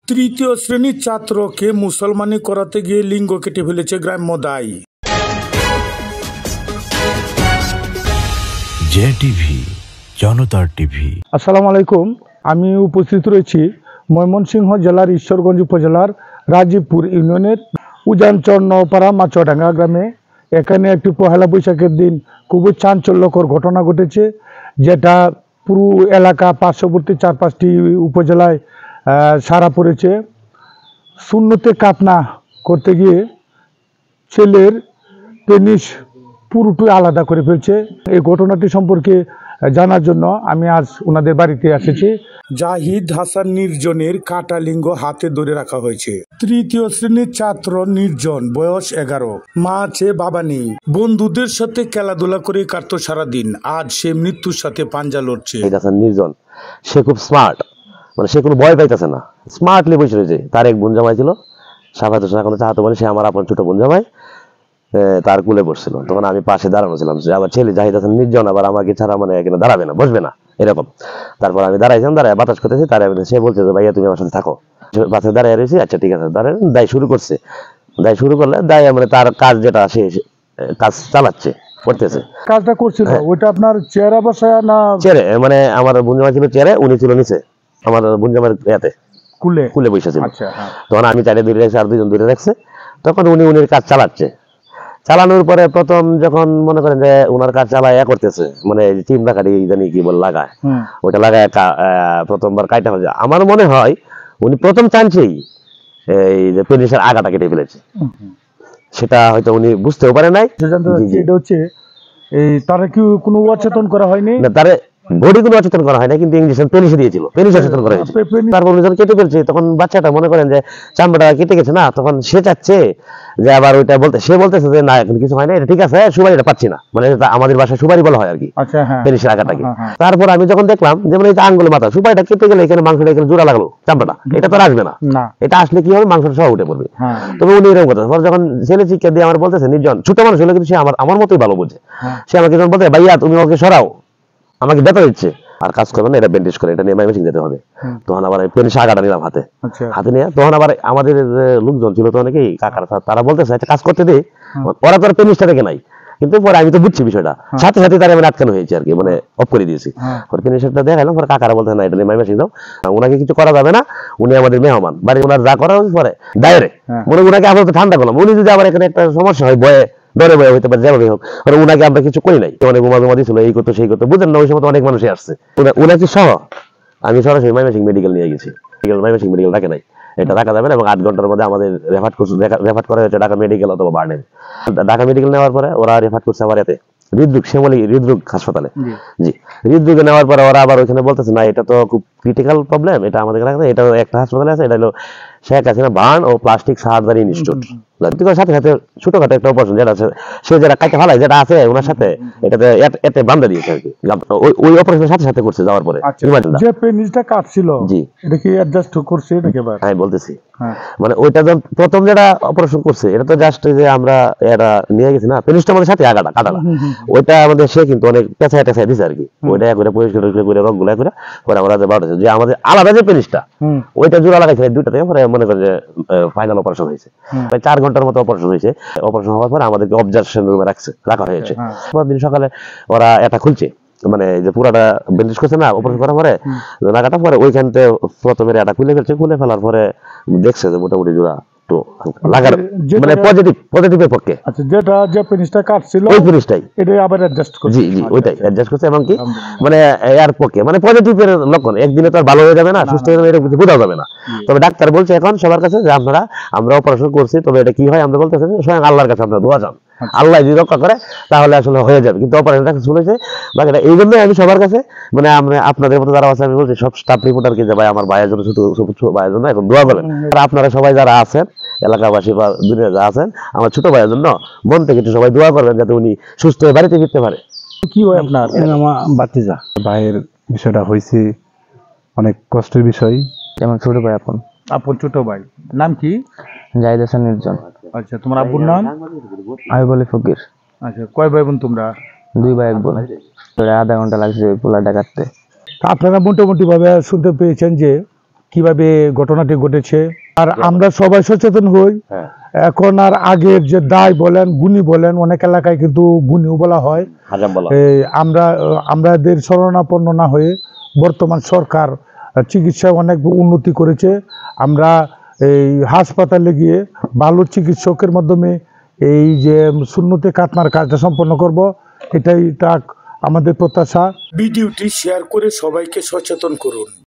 তৃতীয় শ্রেণীর ছাত্রকে মুসলমানি করাতে গিয়ে লিঙ্গ কেটে ফেলেছে গ্রাম্য দায়। জেটিভি, জনতার টিভি। আসসালামু আলাইকুম, আমি উপস্থিত রয়েছি ময়মনসিংহ জেলার ঈশ্বরগঞ্জ উপজেলার রাজীবপুর ইউনিয়নের উজানচর নওপাড়া মাচুয়াডাঙ্গা গ্রামে। এখানে একটি পহেলা বৈশাখের দিন খুবই চাঞ্চল্যকর ঘটনা ঘটেছে, যেটা পুরো এলাকা পার্শ্ববর্তী 4-5টি উপজেলায় সাড়া পড়েছে। শূন্যতে কাটনা করতে গিয়ে ছেলের পেনিস পুরোটাই আলাদা করে ফেলছে। এই ঘটনাটি সম্পর্কে জানার জন্য আমি আজ ওনাদের বাড়িতে এসেছি। জাহিদ হাসান নির্জনের কাটা লিঙ্গ হাতে ধরে রাখা হয়েছে। তৃতীয় শ্রেণীর ছাত্র নির্জন, বয়স 11। মা আছে, বাবা নেই। বন্ধুদের সাথে খেলাধুলা করে কাটতো সারাদিন। আজ সে মৃত্যুর সাথে পাঞ্জা লড়ছে। নির্জন সে খুব স্মার্ট, মানে সে কোনো ভয় পাইতেছে না, স্মার্টলি বসে রয়েছে। তার এক বোন জামাই ছিল, সাফাত হোসেন এখন চাহাতো, মানে সে আমার আপন ছোট বোন জামাই, তার কুলে বসছিল। তখন আমি পাশে দাঁড়ানো ছিলাম। আবার ছেলে জাহিদ হাসান নির্জন আবার আমাকে ছাড়া মানে এখানে দাঁড়াবে না, বসবে না, এরকম। তারপর আমি দাঁড়াইছিলাম, দাঁড়ায় বাতাস করতেছি। তার সে বলছে যে ভাইয়া তুমি আমার সাথে থাকো। পাশে দাঁড়ায় রয়েছি, আচ্ছা ঠিক আছে। দাঁড়ায় দায় শুরু করছে। দায় শুরু করলে দায় মানে তার কাজ যেটা সে কাজ চালাচ্ছে, করতেছে। কাজটা করছিল ওইটা আপনার চেয়ারে বসায় না চেয়ারে? মানে আমার বোন জামাই ছিল চেয়ারে, উনি ছিল নিচে আমার বোন জামাইয়ের ইয়াতে কুলে কুলে বসে ছিল। তখন আমি চাইলে দূরে রাখছি, আর দুজন দূরে রাখছে। তখন উনি উনির কাজ চালাচ্ছে। চালানোর পরে প্রথম যখন মনে করেন যে উনার কাজ চালায় করতেছে, মানে চিমড়া কাটি জানি কি বল লাগায়, ওইটা লাগায় প্রথমবার কাইটা হয়ে যায়। আমার মনে হয় উনি প্রথম চান্সেই এই যে পেনিসের আগাটা কেটে ফেলেছে। সেটা হয়তো উনি বুঝতেও পারে নাই। এটা হচ্ছে এই তারা কি কোনো অচেতন করা হয়নি না, তারে বডি কোনো অচেতন করা হয় না, কিন্তু ইঞ্জেকশন পেনিসে দিয়েছিল, পেনিস অচেতন করা হয়েছে। তারপর উনি যখন কেটে ফেলছে, তখন বাচ্চাটা মনে করেন যে চামড়াটা কেটে গেছে না, তখন সে চাচ্ছে যে আবার ওইটা বলতে, সে বলতেছে যে না এখন কিছু হয় না, এটা ঠিক আছে, সুপারিটা পাচ্ছি না, মানে আমাদের বাসায় সুপারি বলা হয় আর কি, পেনিসের আঘাতটাকে। তারপর আমি যখন দেখলাম যে মানে এটা আঙ্গুলের মাথা, সুপারিটা কেটে গেলে এখানে মাংসটা এখানে জোড়া লাগলো, চামড়াটা এটা তো আসবে না, এটা আসলে কি হবে, মাংসটা সহ উঠে পড়বে। তবে উনি এরকম কথা যখন ছেলে শিক্ষা দিয়ে আমার বলতেছে, নির্জন ছোট মানুষ হলে কিন্তু সে আমার মতোই ভালো বোঝে। সে আমাকে যখন বলতে ভাইয়া তুমি ওকে সরাও, আমাকে ব্যথা দিচ্ছে, আর কাজ করবে না, এটা ব্যান্ডেজ করে, এটা নিয়ে ময়মনসিংহ যেতে হবে। তখন আবার পেনিস আগাটা নিলাম হাতে নিয়ে। তখন আবার আমাদের লোকজন ছিল তো অনেকেই, কাকার, তারা বলতেছে আচ্ছা কাজ করতে দে, ওরা তো আর পেনিসটা দেখে নাই। কিন্তু পরে আমি তো বুঝছি বিষয়টা, সাথে সাথে তারা মানে আটকানো হয়েছে আর কি, মানে অফ করে দিয়েছি। পরে পেনিসটা দেখালাম, পরে কাকারা বলতে না এটা নিয়ে ময়মনসিংহ দাও, ওনাকে কিছু করা যাবে না, উনি আমাদের মেহমান বাড়ি, ওনার যা করা পরে দায়রে মনে ওনাকে আমরা তো ঠান্ডা করলাম। উনি যদি আবার এখানে একটা সমস্যা হয়, ভয়ে ডরে ভয়ে হইতে পারে, যেভাবে হোক, উনাকে আমরা কিছু করি নাই। অনেক বোমা দিয়েছিল, এই করতো সেই করতো, বুঝলেন না, ওই সময় অনেক মানুষই আসছে। উনাকে সহ আমি সরাসরি ময়মনসিংহ মেডিকেল নিয়ে গেছি। ময়মনসিংহ মেডিকেল রাখে নাই, এটা রাখা যাবে না, এবং 8 ঘন্টার মধ্যে আমাদের রেফার করা হয়েছে ঢাকা মেডিকেল অথবা বার্নেল। ঢাকা মেডিকেল নেওয়ার পরে ওরা রেফার করছে আবার এতে হৃদরোগ, শ্যামলী হৃদরোগ হাসপাতালে। জি, হৃদরোগে নেওয়ার পরে ওরা আবার ওইখানে বলতেছে না এটা তো খুব ক্রিটিক্যাল প্রবলেম, এটা আমাদের রাখতে, এটা একটা হাসপাতালে আছে, এটা হলো শেখ হাসিনা বার্ন ও প্লাস্টিক সার্জারি ইনস্টিটিউট। সাথে সাথে ছোটখাটো একটা অপারেশন যেটা আছে, সে যেটা কাইতে ফালাই যেটা আছে ওনার সাথে, এটাতে এতে বান্ধা দিয়েছে আর কি, ওই অপারেশনের সাথে সাথে করছে যাওয়ার পরে। যে পেনিসটা কাটছিল জি, এটা কি অ্যাডজাস্ট করছে নাকি? হ্যাঁ বলতেছি, মানে ওইটা যখন প্রথম যেটা অপারেশন করছে, এটা তো জাস্ট যে আমরা এটা নিয়ে গেছি না, পেনিসটা আমাদের সাথে আগাটা কাটালা, ওইটা আমাদের সে কিন্তু অনেক পেঁচায় টেঁচায় দিছে আর কি, ওইটা করে পরিষ্কার করে রং গুলা করে পরে আমরা বাড়তেছে যে আমাদের আলাদা যে পেনিসটা ওইটা জোড়া লাগাইছে দুইটা থেকে, পরে মনে করে যে ফাইনাল অপারেশন হয়েছে। প্রায় 4 ঘন্টার মতো অপারেশন হয়েছে। অপারেশন হওয়ার পরে আমাদেরকে অবজারভেশন রুমে রাখা হয়েছে। পরদিন সকালে ওরা এটা খুলছে, মানে যে পুরাটা ব্যান্ডেজ করছে না অপারেশন করার পরে লাগাটা, পরে ওইখানতে প্রথমে এটা খুলে ফেলছে। খুলে ফেলার পরে দেখছে যে মোটামুটি জোড়া লাগার মানে পজিটিভের পক্ষে। আচ্ছা, যেটা যে পেনিসটা কাটছিল ওই পেনিসটাই এটা আবার অ্যাডজাস্ট করছে। জি জি, ওইটাই অ্যাডজাস্ট করছে, এবং কি মানে এর পক্ষে মানে পজিটিভের লক্ষণ, একদিনে তো আর ভালো হয়ে যাবে না, সুস্থ হয়ে যাবে এটা বোঝা যাবে না। তবে ডাক্তার বলছে এখন সবার কাছে যে আমরা অপারেশন করছি, তবে এটা কি হয় আমরা বলতেছি স্বয়ং আল্লাহর কাছে আমরা দোয়া চান, আল্লাহ যদি রক্ষা করে তাহলে আসলে হয়ে যাবে, কিন্তু অপারেশনটা শুনেছে বাকিটা। এই জন্যই আমি সবার কাছে মানে আমরা আপনাদের মতো যারা আছে আমি বলছি সব স্টাফ রিপোর্টারকে যে ভাই আমার ভাইয়ের জন্য, ছোট ভাইয়ের জন্য এখন দোয়া করেন। আপনারা সবাই যারা আছেন এলাকাবাসী বা দুনিয়া যা আছেন, আমার ছোট ভাইয়ের জন্য মন থেকে একটু সবাই দোয়া করবেন যাতে উনি সুস্থ হয়ে বাড়িতে ফিরতে পারে। কি হয় আপনার? আমার বাতিজা ভাইয়ের বিষয়টা হয়েছে অনেক কষ্টের বিষয়। যেমন ছোট ভাই আপন ছোট ভাই নাম কি? জাহিদ হাসান নির্জন। আচ্ছা, তোমার আব্বুর নাম? আমি বলি ফকির। আচ্ছা, কয় ভাই বোন তোমরা? 2 ভাই 1 বোন। আধা ঘন্টা লাগছে পোলাটা কাটতে। আপনারা মোটামুটি ভাবে শুনতে পেয়েছেন যে কিভাবে ঘটনাটি ঘটেছে। আর আমরা সবাই সচেতন হই। এখন আর আগের যে দায় বলেন গুণী বলেন, অনেক এলাকায় কিন্তু গুণীও বলা হয়। আমাদের শরণাপন্ন না হয়ে বর্তমান সরকার চিকিৎসায় অনেক উন্নতি করেছে। আমরা এই হাসপাতালে গিয়ে ভালো চিকিৎসকের মাধ্যমে এই যে সুন্নতে খাতনার কাজটা সম্পন্ন করব, এটাই আমাদের প্রত্যাশা। ভিডিওটি শেয়ার করে সবাইকে সচেতন করুন।